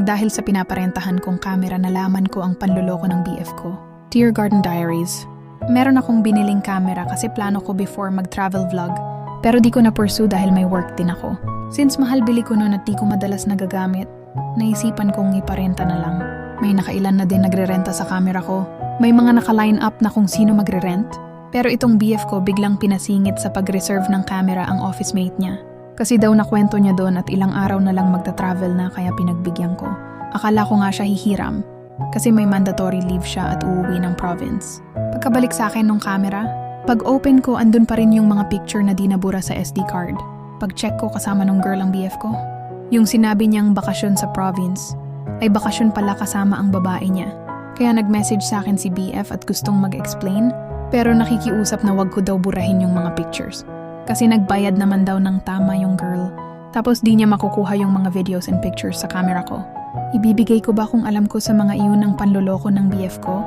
Dahil sa pinaparentahan kong camera, nalaman ko ang panloloko ng BF ko. Dear Garden Diaries, meron akong biniling camera kasi plano ko before mag-travel vlog. Pero di ko na-pursue dahil may work din ako. Since mahal bili ko noon at di ko madalas nagagamit, naisipan kong iparenta na lang. May nakailan na din nagre-renta sa camera ko. May mga naka-line up na kung sino magre-rent. Pero itong BF ko biglang pinasingit sa pag-reserve ng camera ang office mate niya. Kasi daw nakwento niya doon at ilang araw na lang magta-travel na kaya pinagbigyan ko. Akala ko nga siya hihiram kasi may mandatory leave siya at uuwi ng province. Pagkabalik sa akin ng camera, pag-open ko andun pa rin yung mga picture na di nabura sa SD card. Pag-check ko kasama ng girl ang BF ko. Yung sinabi niyang bakasyon sa province ay bakasyon pala kasama ang babae niya. Kaya nag-message sa akin si BF at gustong mag-explain pero nakikiusap na wag ko daw burahin yung mga pictures. Kasi nagbayad naman daw ng tama yung girl. Tapos di niya makukuha yung mga videos and pictures sa camera ko. Ibibigay ko ba kung alam ko sa mga iyon ng panloloko ng BF ko?